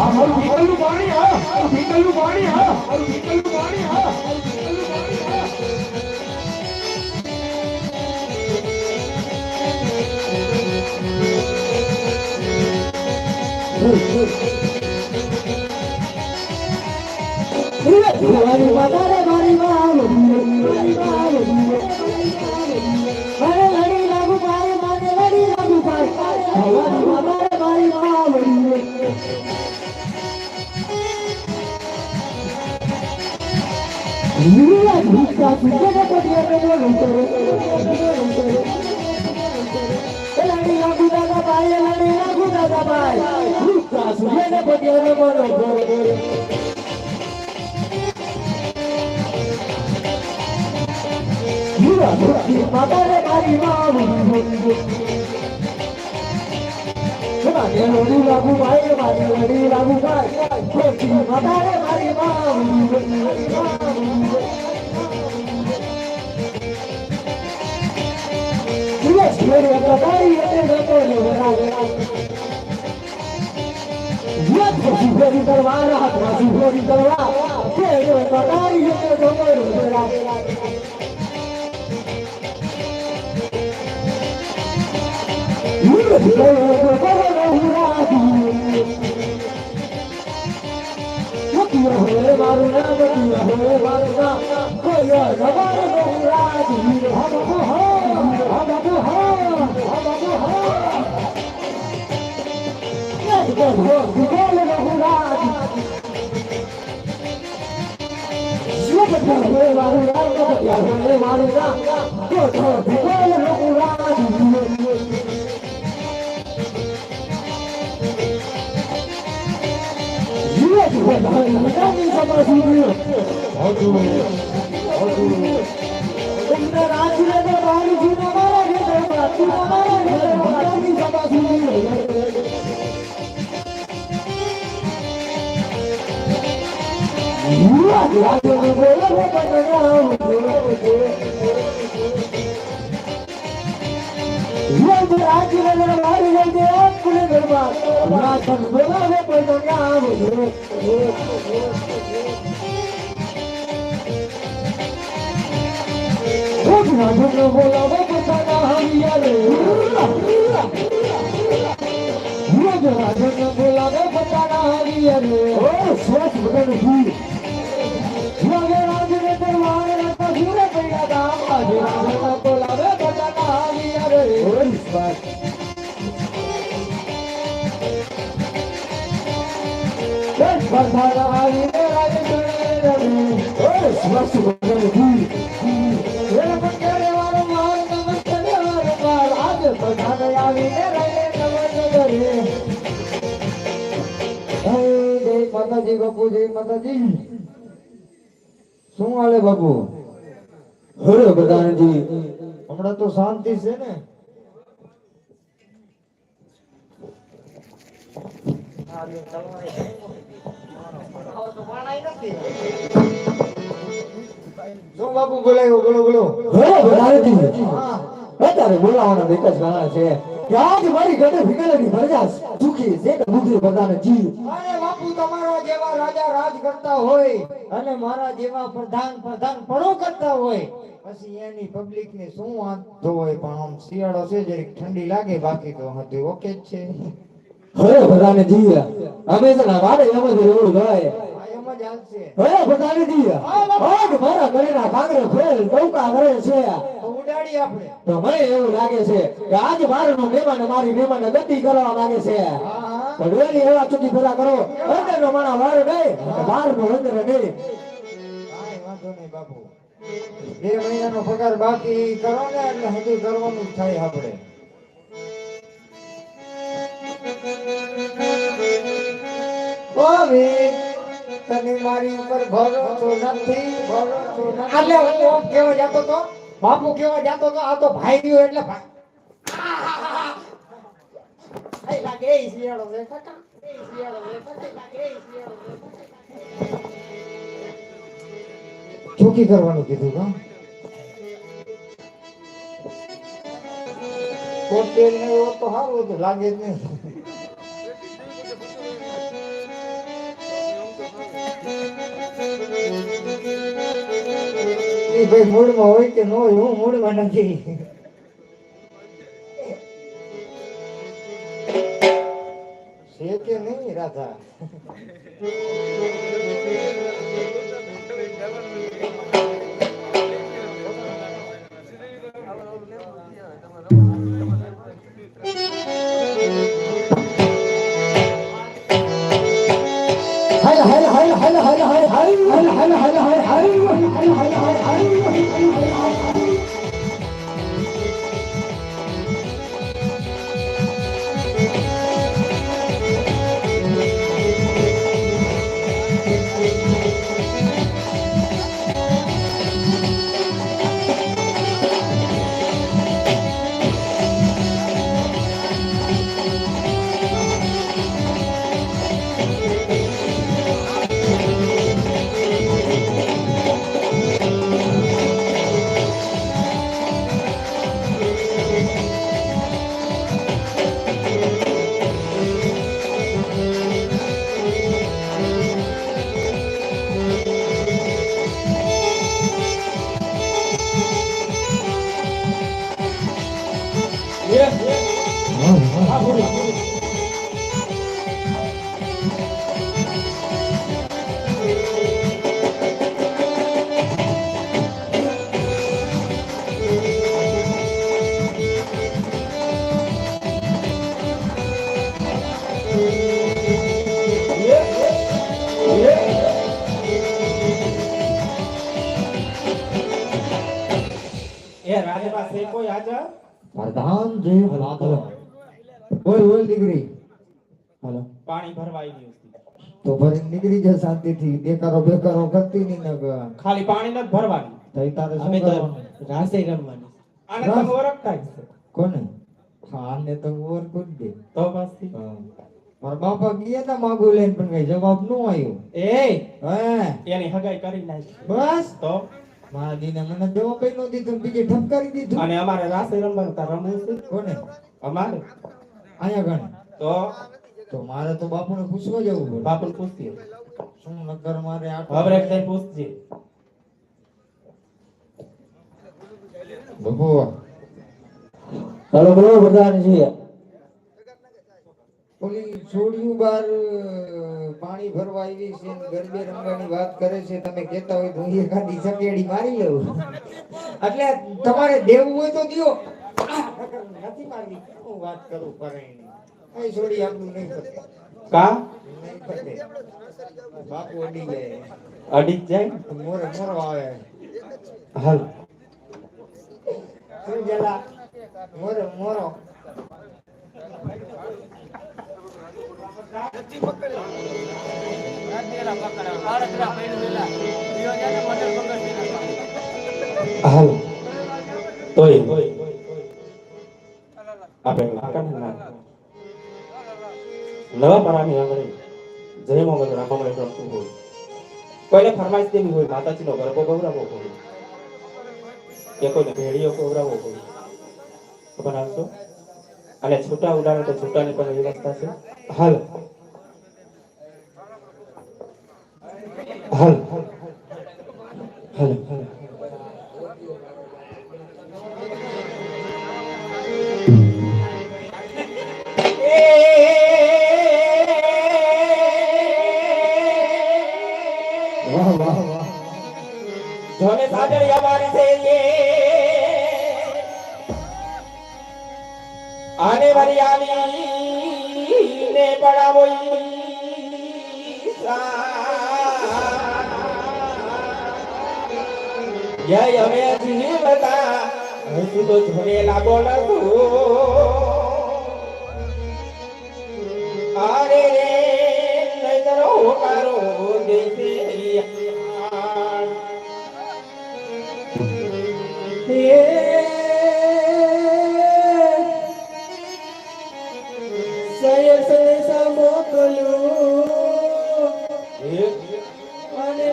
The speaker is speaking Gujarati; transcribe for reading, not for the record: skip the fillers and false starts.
મારું ભીતલનું પાણી હા મારું ભીતલનું પાણી હા મારું ભીતલનું પાણી હા મારું ભીતલનું પાણી હા મારી માતા રે મારી માં મારે લડી લાગુ પાય મારે લડી લાગુ પાય મારી માતા રે મારી માં Mira, busca, busca, podía tener un toro. El anillo cuidado para el anillo cuidado para. Busca, subiendo podía tener un toro. Mira, busca, mataré marimamo. Mataré lagu bai, mataré lagu bai. Mataré marimamo. Quiere acabar y este no puede lograr. Yatko si fuori tarvara, hatma si fuori tarvara. Quiere acabar y este no puede lograr. Mira, si quiere acabar no jurado. Matiya hoye maruna, matiya hoye maruna. Koya acabar no jurado. Hamko ha, hamko ha. માતાજી બાપુ જય માતાજી શું હાલે બાપુ હરે બધાજી હમણાં તો શાંતિ છે ને શું બાપુ બોલાયો બોલો બોલો હરે બધાજી હા અત્યારે બોલાવાના એક જ ગાણા છે કે આજ મારી ગઢે ભીગેલી પ્રજા સુખી છે કે દુખી બધાને જીવ અરે બાપુ તમારા જેવા રાજા રાજ કરતા હોય અને મારા જેવા પ્રધાન પડો કરતા હોય પછી એની પબ્લિક ને શું વાંધો હોય પણ આમ શિયાળો છે જરીક ઠંડી લાગે બાકી તો હતી ઓકે જ છે હવે બધાને જીવ અમે તો વાડે એમ જ એવું ગવાય હવે બધાને જીવ આજ મારા ગળેના કાંગરે ફેલ ટોકા કરે છે ઉડાડી આપણે તો મને એવું લાગે છે કે આજ મારનો મહેમાન મારી મહેમાન ગતિ કરવા માંગે છે ભગવાનની એવા ચૂકી પૂરા કરો અંદરનો માણા વારો નહીં બહારનો અંદર નહીં કાઈ વાંધો નહીં બાપુ 2 મહિનાનો પગાર બાકી કરો ને એટલે હજી કરવાનું થાય આપણે ઓવે તને મારી ઉપર ભરોસો નથી એટલે હું કેવા જાતો તો બાપુ કેવા જાતો તો આ તો ભાઈ રહ્યો એટલે ભાઈ લાગે એ શિયાળો છે કાકા એ શિયાળો છે લાગે એ શિયાળો છે ચોકી કરવાનું કીધું કા કોટેલ ને તો સારું હતું લાગે જ નહીં ઈ ભાઈ મૂડમાં હોય કે ન હોય, હું મૂડમાં નથી. છે કે નહીં રાધા? પ્રધાન જે હાલો બોલ દીકરી. હાલો પાણી ભરવા આવી હતી તો ભરી નીકળી જા શાંતિથી. બેકારો કરતી નહીં ને ખાલી પાણી નથી ભરવાની તઈ તારે શું અમે તો કરવાનું? રાસે રમવાની આને તમે ઓળખતા જ છો કોને? હા આને તો ઓર કુદ દે. તો પાછી મારા બાપા ગયા તા માગું લઈને પણ કઈ જવાબ ન આવ્યો. એ એની હગાઈ કરી નાખી બસ તો મારા દીને મને જવાબ કઈ નો દીધું, બીજે ઠપકારી દીધું. અને અમારે રાસે રમવાનું તાર રમવું છે કોને? અમારે અહીંયા ગણે તો મારે તો બાપુને પૂછવા જવું પડે. બાપુને પૂછતી શું નકર મારે હવે એક જઈને પૂછજે બાપુ હાલો બોલો પ્રધાનજી. ઓલી છોડ્યું બાર પાણી ભરવા આવી છે ને ગરબે રમવાની વાત કરે છે. તમે કહેતા હોય તો હું એકાદી સકેડી મારી લઉં. એટલે તમારે દેવું હોય તો દ્યો. નથી મારવી. હું વાત કરું પરાયણી. કઈ છોડી આપણું નહીં પતે. કા નહીં પતે. બાપુ અડી જાય. અડી જ જાય મોરો આવે. હાલ શું જલા? મોરો હાલ તોય આપણે લાકડ ના નવા પરાની આંગણે જય મોગલ રામમણે રમતું હોય, કોઈને ફરમાઈશ દેવી હોય, માતાજીનો ગરબો ગૌરાવો હોય કે કોઈને ભેળીઓ ગૌરાવો હોય તો બનાવશો. અને છૂટા ઉડાડો તો છૂટાની પણ વ્યવસ્થા છે. હાલ હાલ હાલ હાલ જોને સાજણી અમારી છે આને વારી આની ને પડાવો જય અમે જીવતા હસુ તો ઝોરેલા બોલતો આરે રે નજરો હોકારો દેસે હે